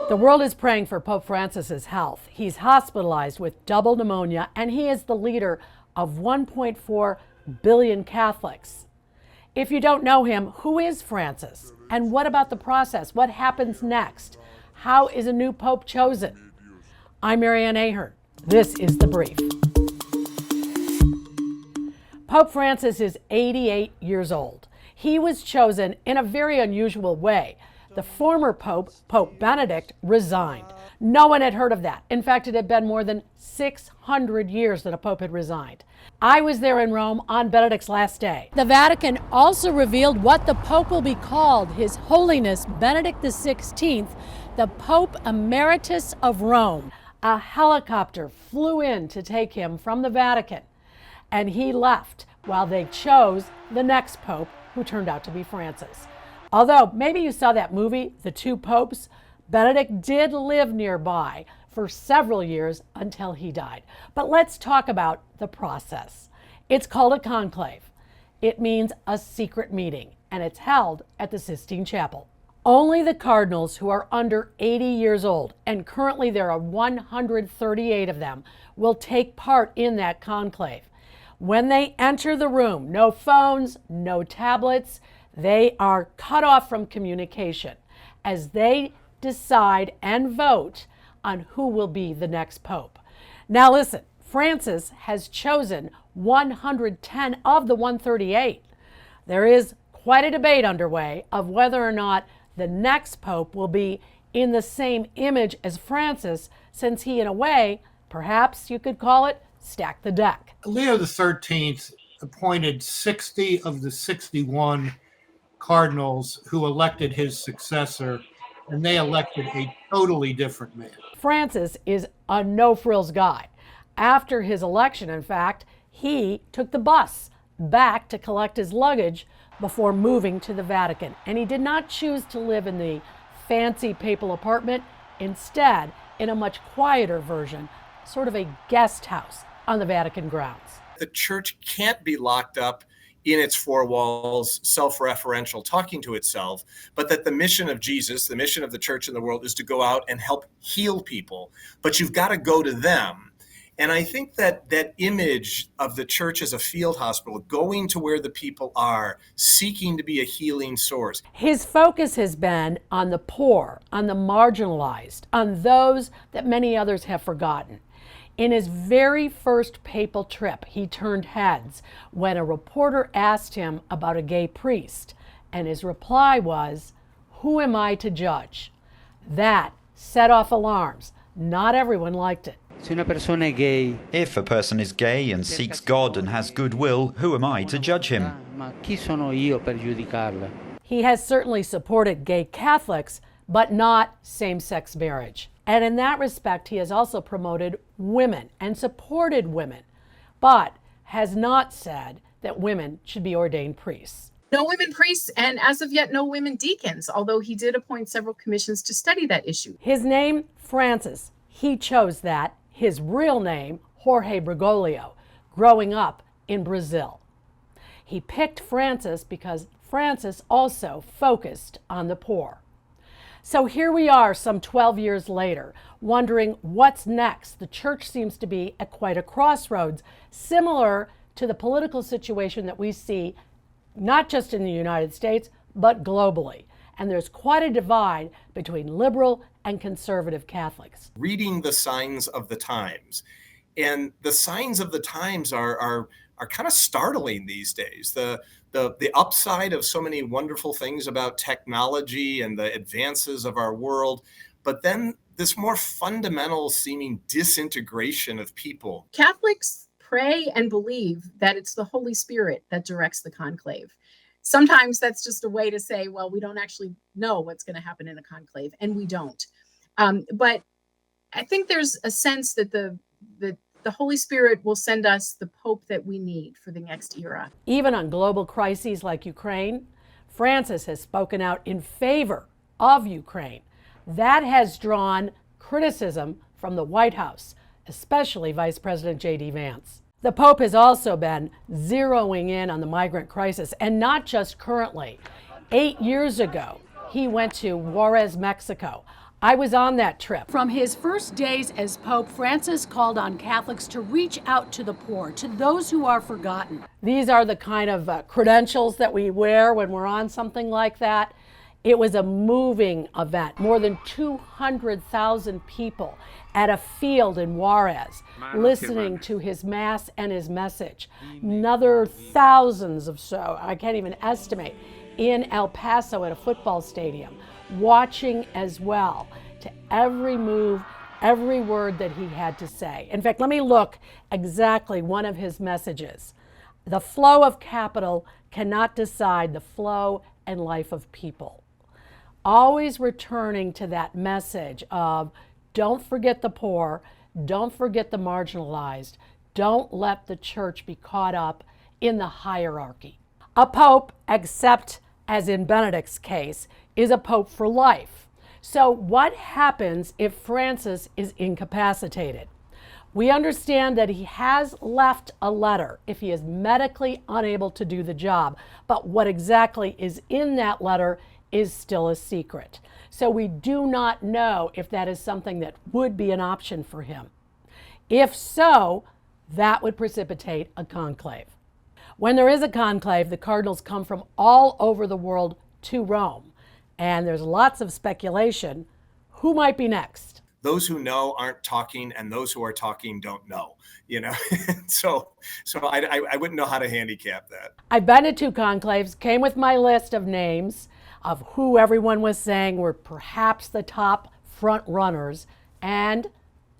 The world is praying for Pope Francis's health. He's hospitalized with double pneumonia, and he is the leader of 1.4 billion Catholics. If you don't know him, who is Francis? And what about the process? What happens next? How is a new pope chosen? I'm Ann Ahern. This is The Brief. Pope Francis is 88 years old. He was chosen in a very unusual way. The former pope, Pope Benedict, resigned. No one had heard of that. In fact, it had been more than 600 years that a pope had resigned. I was there in Rome on Benedict's last day. The Vatican also revealed what the pope will be called, His Holiness Benedict XVI, the Pope Emeritus of Rome. A helicopter flew in to take him from the Vatican, and he left while they chose the next pope, who turned out to be Francis. Although maybe you saw that movie, The Two Popes, Benedict did live nearby for several years until he died. But let's talk about the process. It's called a conclave. It means a secret meeting, and it's held at the Sistine Chapel. Only the cardinals who are under 80 years old, and currently there are 138 of them, will take part in that conclave. When they enter the room, no phones, no tablets, they are cut off from communication as they decide and vote on who will be the next pope. Now listen, Francis has chosen 110 of the 138. There is quite a debate underway of whether or not the next pope will be in the same image as Francis, since he, in a way, perhaps you could call it, stacked the deck. Leo XIII appointed 60 of the 61 cardinals who elected his successor, and they elected a totally different man. Francis is a no-frills guy. After his election, in fact, he took the bus back to collect his luggage before moving to the Vatican. And he did not choose to live in the fancy papal apartment, instead in a much quieter version, sort of a guest house on the Vatican grounds. The church can't be locked up in its four walls, self-referential, talking to itself, but that the mission of Jesus, the mission of the church in the world, is to go out and help heal people. But you've got to go to them. And I think that that image of the church as a field hospital, going to where the people are, seeking to be a healing source. His focus has been on the poor, on the marginalized, on those that many others have forgotten. In his very first papal trip, he turned heads when a reporter asked him about a gay priest, and his reply was, "Who am I to judge?" That set off alarms. Not everyone liked it. If a person is gay and seeks God and has goodwill, who am I to judge him? He has certainly supported gay Catholics, but not same-sex marriage. And in that respect, he has also promoted women and supported women, but has not said that women should be ordained priests. No women priests, and as of yet, no women deacons, although he did appoint several commissions to study that issue. His name, Francis. He chose that. His real name, Jorge Bergoglio, growing up in Brazil. He picked Francis because Francis also focused on the poor. So here we are some 12 years later, wondering what's next. The church seems to be at quite a crossroads, similar to the political situation that we see not just in the United States, but globally. And there's quite a divide between liberal and conservative Catholics. Reading the signs of the times. And the signs of the times are kind of startling these days. The upside of so many wonderful things about technology and the advances of our world, but then this more fundamental seeming disintegration of people. Catholics pray and believe that it's the Holy Spirit that directs the conclave. Sometimes that's just a way to say, well, we don't actually know what's going to happen in a conclave, and we don't. But I think there's a sense that the Holy Spirit will send us the Pope that we need for the next era. Even on global crises like Ukraine, Francis has spoken out in favor of Ukraine. That has drawn criticism from the White House, especially Vice President J.D. Vance. The Pope has also been zeroing in on the migrant crisis, and not just currently. 8 years ago, he went to Juarez, Mexico, I was on that trip. From his first days as Pope, Francis called on Catholics to reach out to the poor, to those who are forgotten. These are the kind of credentials that we wear when we're on something like that. It was a moving event. More than 200,000 people at a field in Juarez listening to his mass and his message. Another thousands of so, I can't even estimate, in El Paso at a football stadium, watching as well to every move, every word that he had to say. In fact, let me look exactly one of his messages. The flow of capital cannot decide the flow and life of people. Always returning to that message of don't forget the poor, don't forget the marginalized, don't let the church be caught up in the hierarchy. A pope, except as in Benedict's case, is a pope for life. So what happens if Francis is incapacitated? We understand that he has left a letter if he is medically unable to do the job, but what exactly is in that letter is still a secret. So we do not know if that is something that would be an option for him. If so, that would precipitate a conclave. When there is a conclave, the cardinals come from all over the world to Rome, and there's lots of speculation. Who might be next? Those who know aren't talking, and those who are talking don't know, so I wouldn't know how to handicap that. I've been to 2 conclaves, came with my list of names of who everyone was saying were perhaps the top front runners, and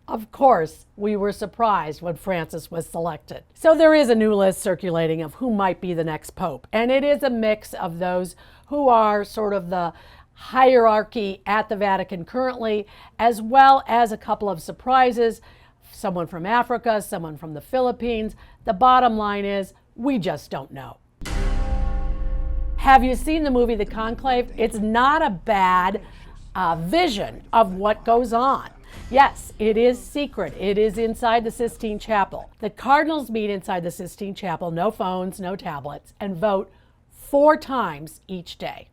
of course, we were surprised when Francis was selected. So there is a new list circulating of who might be the next pope, and it is a mix of those who are sort of the hierarchy at the Vatican currently, as well as a couple of surprises, someone from Africa, someone from the Philippines. The bottom line is, we just don't know. Have you seen the movie The Conclave? It's not a bad vision of what goes on. Yes, it is secret. It is inside the Sistine Chapel. The cardinals meet inside the Sistine Chapel, no phones, no tablets, and vote 4 times each day.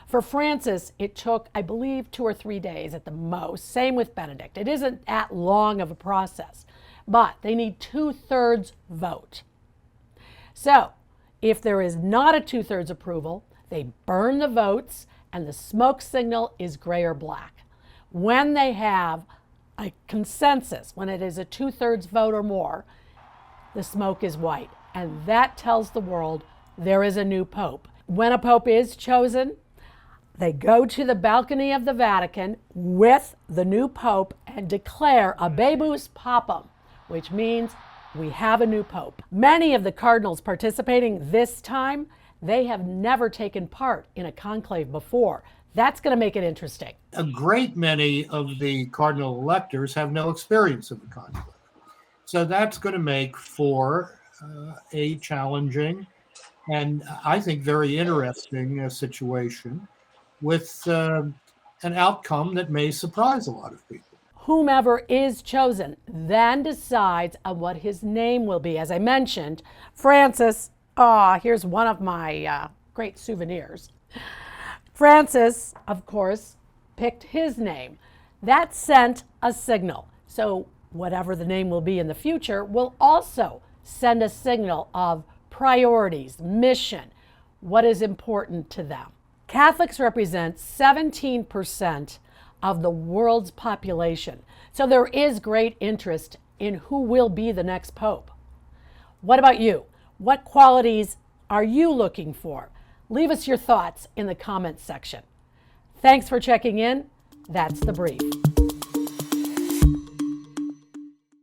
For Francis, it took, I believe, 2 or 3 days at the most. Same with Benedict. It isn't that long of a process, but they need 2/3 vote. So, if there is not a 2/3 approval, they burn the votes and the smoke signal is gray or black. When they have a consensus, when it is a 2/3 vote or more, the smoke is white. And that tells the world there is a new pope. When a pope is chosen, they go to the balcony of the Vatican with the new pope and declare Habemus Papam, which means we have a new pope. Many of the cardinals participating this time, they have never taken part in a conclave before. That's going to make it interesting. A great many of the cardinal electors have no experience of the conclave. So that's going to make for a challenging and I think very interesting situation with an outcome that may surprise a lot of people. Whomever is chosen then decides on what his name will be. As I mentioned, Francis, here's one of my great souvenirs. Francis, of course, picked his name. That sent a signal. So whatever the name will be in the future will also send a signal of priorities, mission, what is important to them. Catholics represent 17% of the world's population. So there is great interest in who will be the next pope. What about you? What qualities are you looking for? Leave us your thoughts in the comments section. Thanks for checking in. That's the brief.